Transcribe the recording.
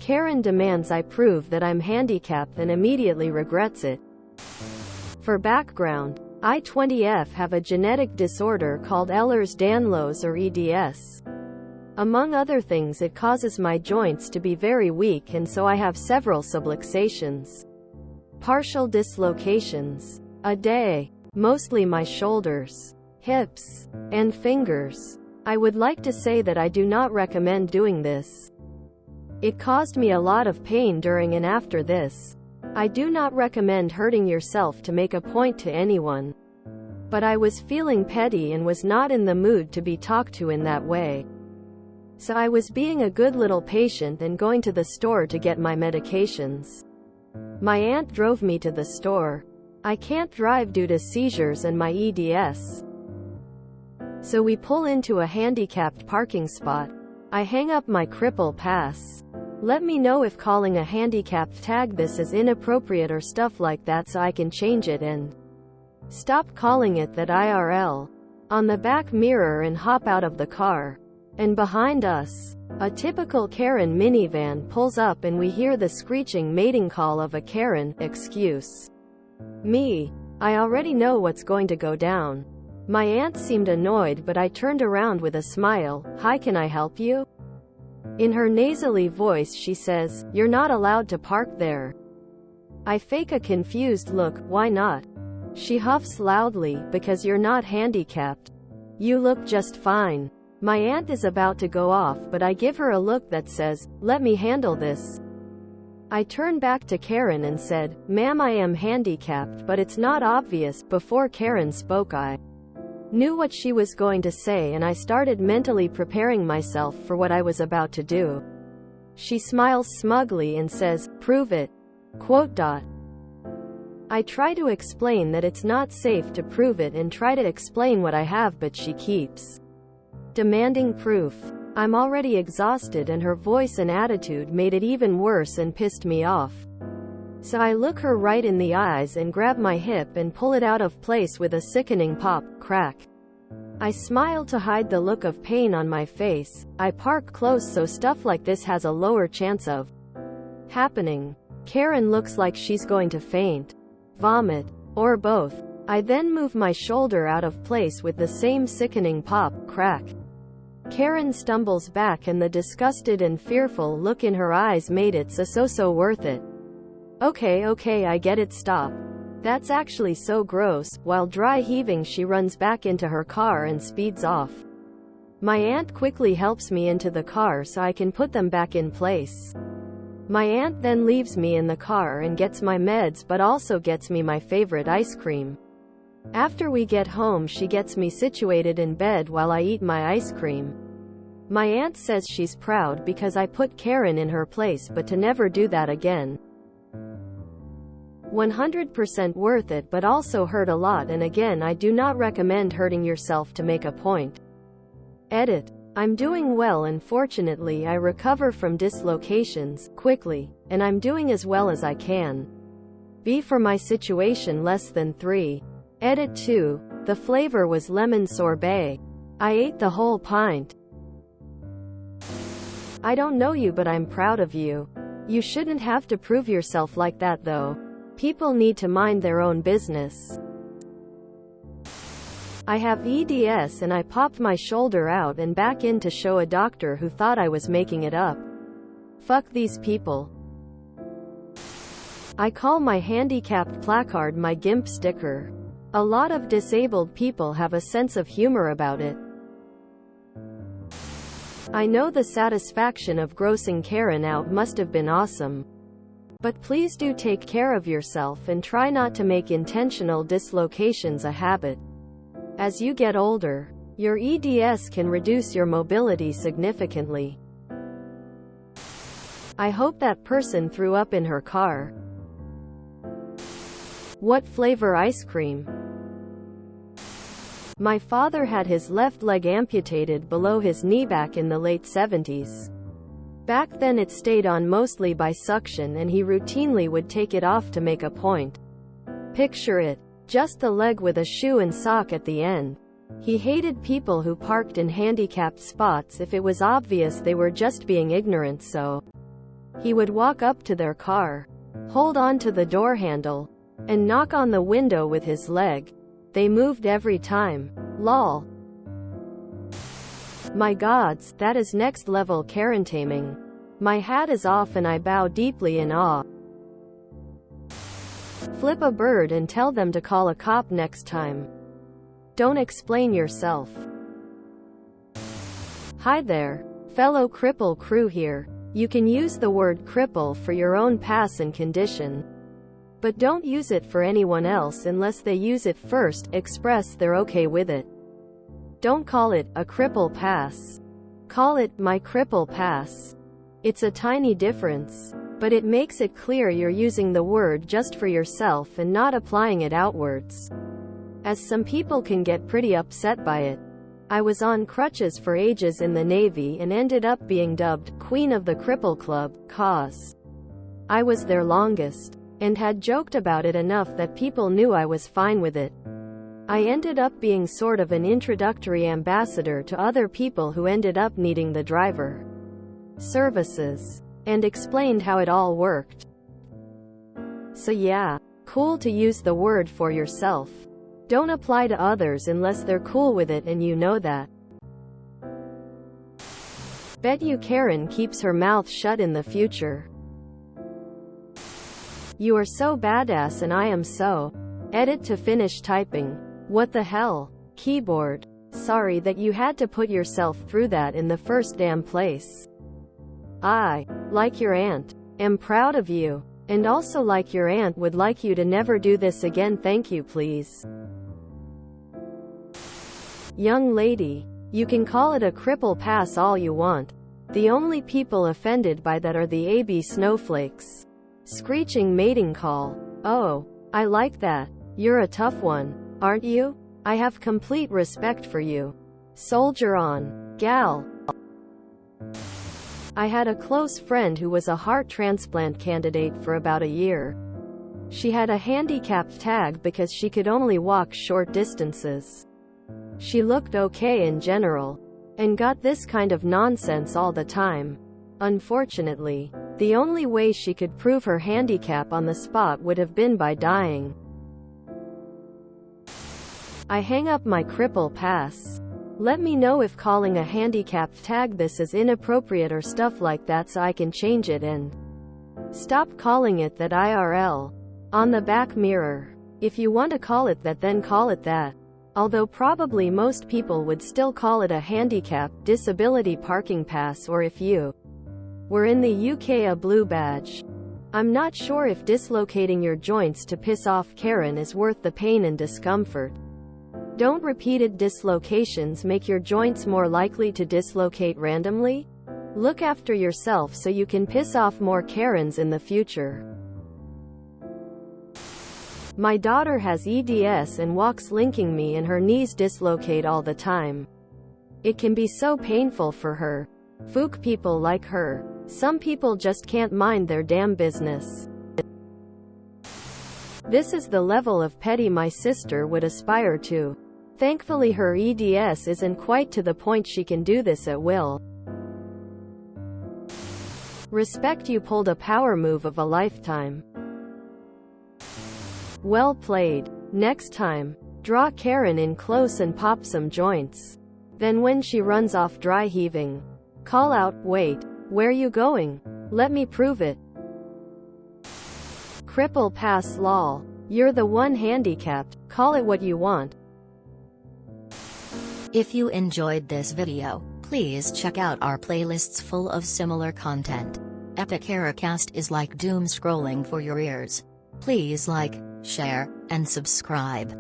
Karen demands I prove that I'm handicapped and immediately regrets it. For background, I 20F have a genetic disorder called Ehlers-Danlos or EDS. Among other things, it causes my joints to be very weak, and so I have several subluxations, partial dislocations, a day, mostly my shoulders, hips, and fingers. I would like to say that I do not recommend doing this. It caused me a lot of pain during and after this. I do not recommend hurting yourself to make a point to anyone. But I was feeling petty and was not in the mood to be talked to in that way. So I was being a good little patient and going to the store to get my medications. My aunt drove me to the store. I can't drive due to seizures and my EDS. So we pull into a handicapped parking spot. I hang up my cripple pass. Let me know if calling a handicapped tag this is inappropriate or stuff like that so I can change it and stop calling it that IRL. On the back mirror and hop out of the car. And behind us, a typical Karen minivan pulls up and we hear the screeching mating call of a Karen. Excuse me. I already know what's going to go down. My aunt seemed annoyed, but I turned around with a smile. Hi, can I help you? In her nasally voice she says, "You're not allowed to park there." I fake a confused look. Why not? She huffs loudly, "Because you're not handicapped. You look just fine." My aunt is about to go off, but I give her a look that says, "Let me handle this." I turn back to Karen and said, "Ma'am, I am handicapped, but it's not obvious." Before Karen spoke, I knew what she was going to say, and I started mentally preparing myself for what I was about to do. She smiles smugly and says, "Prove it." I try to explain that it's not safe to prove it and try to explain what I have, but she keeps demanding proof. I'm already exhausted, and her voice and attitude made it even worse and pissed me off. So I look her right in the eyes and grab my hip and pull it out of place with a sickening pop, crack. I smile to hide the look of pain on my face. I park close so stuff like this has a lower chance of happening. Karen looks like she's going to faint, vomit, or both. I then move my shoulder out of place with the same sickening pop, crack. Karen stumbles back, and the disgusted and fearful look in her eyes made it so worth it. Okay, I get it, stop. That's actually so gross." While dry heaving, she runs back into her car and speeds off. My aunt quickly helps me into the car so I can put them back in place. My aunt then leaves me in the car and gets my meds, but also gets me my favorite ice cream. After we get home, she gets me situated in bed while I eat my ice cream. My aunt says she's proud because I put Karen in her place, but to never do that again. 100% worth it, but also hurt a lot, and again I do not recommend hurting yourself to make a point. Edit. I'm doing well, and fortunately I recover from dislocations quickly, and I'm doing as well as I can be for my situation. Less than 3. Edit 2. The flavor was lemon sorbet. I ate the whole pint. I don't know you, but I'm proud of you. You shouldn't have to prove yourself like that though. People need to mind their own business. I have EDS and I popped my shoulder out and back in to show a doctor who thought I was making it up. Fuck these people. I call my handicapped placard my GIMP sticker. A lot of disabled people have a sense of humor about it. I know the satisfaction of grossing Karen out must have been awesome. But please do take care of yourself and try not to make intentional dislocations a habit. As you get older, your EDS can reduce your mobility significantly. I hope that person threw up in her car. What flavor ice cream? My father had his left leg amputated below his knee back in the late 70s. Back then it stayed on mostly by suction, and he routinely would take it off to make a point. Picture it. Just the leg with a shoe and sock at the end. He hated people who parked in handicapped spots if it was obvious they were just being ignorant, so He would walk up to their car, hold on to the door handle, and knock on the window with his leg. They moved every time. Lol. My gods, that is next level Karen taming. My hat is off and I bow deeply in awe. Flip a bird and tell them to call a cop next time. Don't explain yourself. Hi there, fellow cripple crew here. You can use the word cripple for your own pass and condition, but don't use it for anyone else unless they use it first, express they're okay with it. Don't call it a cripple pass. Call it my cripple pass. It's a tiny difference, but it makes it clear you're using the word just for yourself and not applying it outwards, as some people can get pretty upset by it. I was on crutches for ages in the Navy and ended up being dubbed Queen of the Cripple Club, cause I was their longest, and had joked about it enough that people knew I was fine with it. I ended up being sort of an introductory ambassador to other people who ended up needing the driver services, and explained how it all worked. So yeah, cool to use the word for yourself. Don't apply to others unless they're cool with it and you know that. Bet you Karen keeps her mouth shut in the future. You are so badass and I am so. Edit to finish typing. What the hell? Keyboard. Sorry that you had to put yourself through that in the first damn place. I, like your aunt, am proud of you, and also like your aunt would like you to never do this again. Thank you please. Young lady, you can call it a cripple pass all you want. The only people offended by that are the AB snowflakes. Screeching mating call. Oh, I like that. You're a tough one, aren't you? I have complete respect for you. Soldier on, gal. I had a close friend who was a heart transplant candidate for about a year. She had a handicapped tag because she could only walk short distances. She looked okay in general, and got this kind of nonsense all the time. Unfortunately, the only way she could prove her handicap on the spot would have been by dying. I hang up my cripple pass. Let me know if calling a handicapped tag this is inappropriate or stuff like that so I can change it and stop calling it that IRL. On the back mirror. If you want to call it that, then call it that. Although probably most people would still call it a handicap, disability parking pass, or if you were in the UK, a blue badge. I'm not sure if dislocating your joints to piss off Karen is worth the pain and discomfort. Don't repeated dislocations make your joints more likely to dislocate randomly? Look after yourself so you can piss off more Karens in the future. My daughter has EDS and walks linking me and her knees dislocate all the time. It can be so painful for her. Fook people like her. Some people just can't mind their damn business. This is the level of petty my sister would aspire to. Thankfully her EDS isn't quite to the point she can do this at will. Respect, you pulled a power move of a lifetime. Well played. Next time, draw Karen in close and pop some joints. Then when she runs off dry heaving, call out, wait, where you going? Let me prove it. Cripple pass lol. You're the one handicapped, call it what you want. If you enjoyed this video, please check out our playlists full of similar content. Epic Ericast is like doom scrolling for your ears. Please like, share, and subscribe.